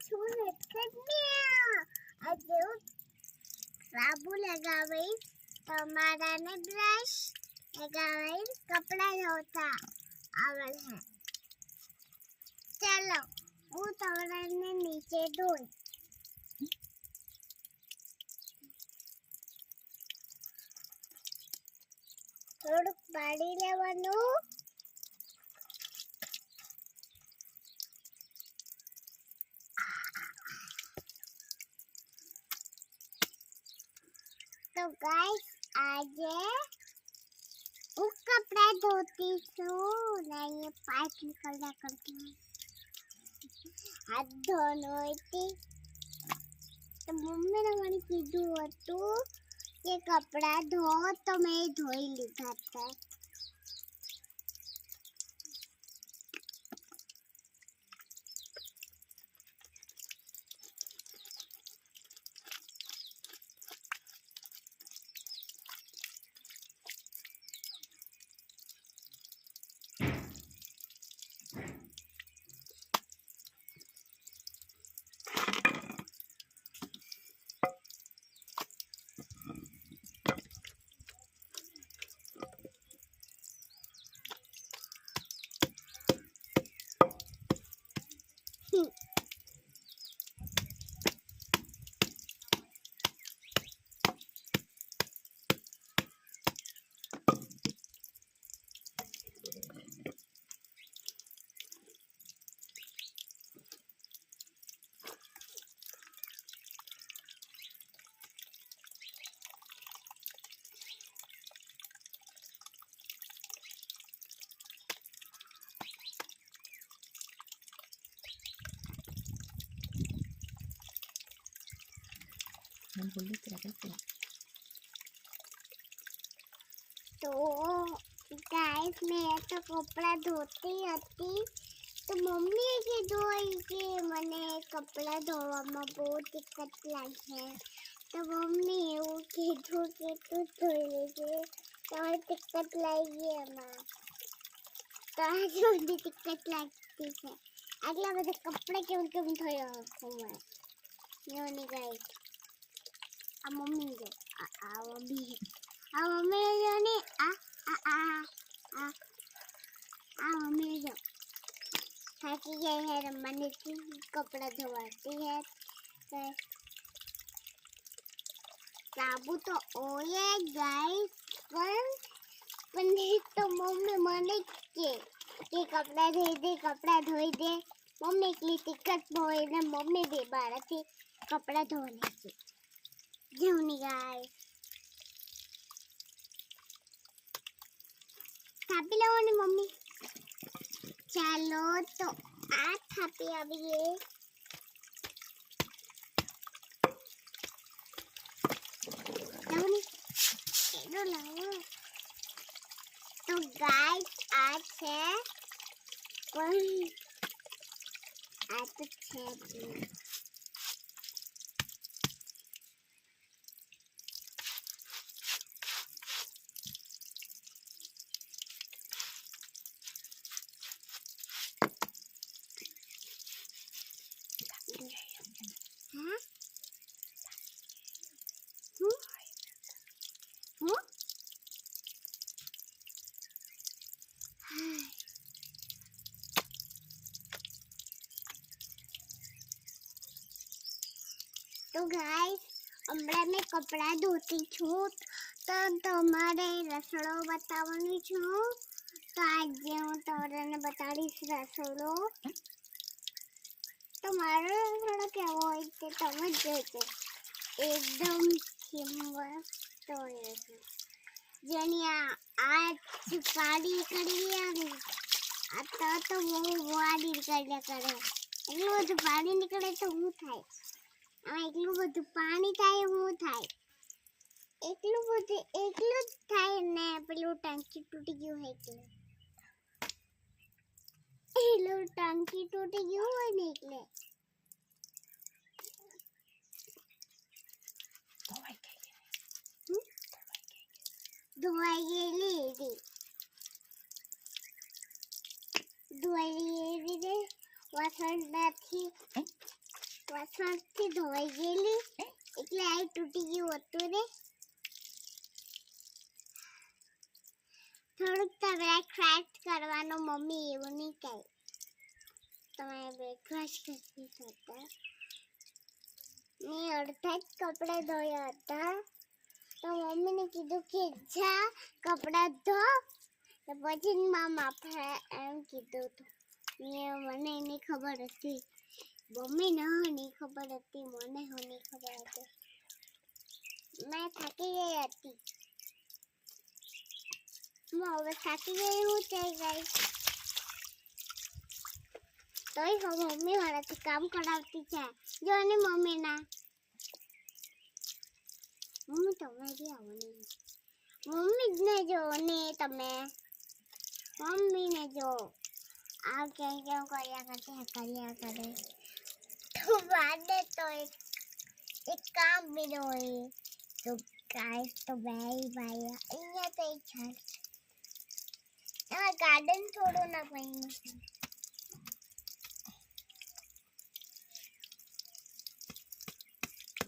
છું કન્યા આજે સાબુ લગાવી તમારાને બ્રશ લગાવી કપડા ધોતા આવડ હે ચાલો હું તમારાને નીચે ધોઈ થોડુંક પાણી લેવાનું तो गाइस આજે હું કપડા ધોતી છું ને ये पाइप निकलना करती हूँ हाथ धोनो હતી તો મમ્મીને મને કીધું હતું કે કપડા ધો તો મેં ધોઈ લીધા હતા तो गाइस मैं तो कपड़ा धोती હતી તો મમ્મીએ કીધું કે મને કપડા ધોવામાં બહુ દિક્કત લાગે તો મમ્મી એવું કીધું કે તું ધોઈ લેજે તમારે દિક્કત લાગી એમાં તો આજે બધી દિક્કત લાગતી છે આટલા બધા કપડા કેમ ધોયા હશે મેં યોની ગાઈસ આ મમ્મી જો આ મમ્મી જો ને मम्मी जो थकी गई है रमने की कपड़ा धोती है तो साबु तो ओए गाइस पर तो मम्मी मने के कपड़ा धोई दे मम्मी की दिक्कत होए ने मम्मी भी बाहर थी कपड़ा धोने की जूनी गाइस थापी लाओ मम्मी ચાલો તો આ થાપી આવીએ લાવો તો ગાઈસ આ છે પણ આ તો છે तो गाइस हमણાં मैं कपड़ा धोती छूं तो તમારે રસોડો બતાવવાની છું તો આજે હું તમને બતાડીશ રસોડો તો મારો રસોડો કેવો હોય તે તમે જોજો એકદમ સિમ્પલ તો છે જેની આ પાડી કરી આવી આ તો બહુ વાડી કર્યા કરે એટલું બધું પાણી નીકળે તો હું થાય એટલું બધું પાણી થાય હું થાય એટલું જ થાય ને પેલું ટાંકી તૂટી ગયું હોય એટલે પેલું ટાંકી તૂટી ગયું હોય ને એટલે ધોવાઈ ગયેલી ધોવાઈ ગયેલી વાસણ નથી વરસાદથી ધોવાઈ ગયેલી એટલે આ તૂટી ગયું હતું રે. થોડુંક તમારે ક્રાફ્ટ કરવાનો મમ્મી એવું નહીં કહે. તમે બ્રેકફાસ્ટ કરતી હતા. મેં અડધા જ કપડાં ધોયા હતા તો મમ્મીને કીધું કે જા કપડાં ધો. તો પછી મામા એમ કીધું હતું. મને એની ખબર હતી. મમ્મીને નહીં ખબર હતી, મને નહીં ખબર હતી. મેં થાકી ગઈ હતી. હું હવે થાકી ગઈ હું થઈ ગઈ. તોય હવે મમ્મી મારાથી કામ કરાવતી છે. જો ને મમ્મીના મમ્મી તમે બી આવો ને. મમ્મી જ ને જો ને તમે મમ્મીને જો આ કેમ કેમ કર્યા કરે તો બાદે તો એક કામ બી હોય. તો ગાઈસ તો ભાઈ અહીંયા તો એક છે. આ ગાર્ડન થોડું ના પાઈ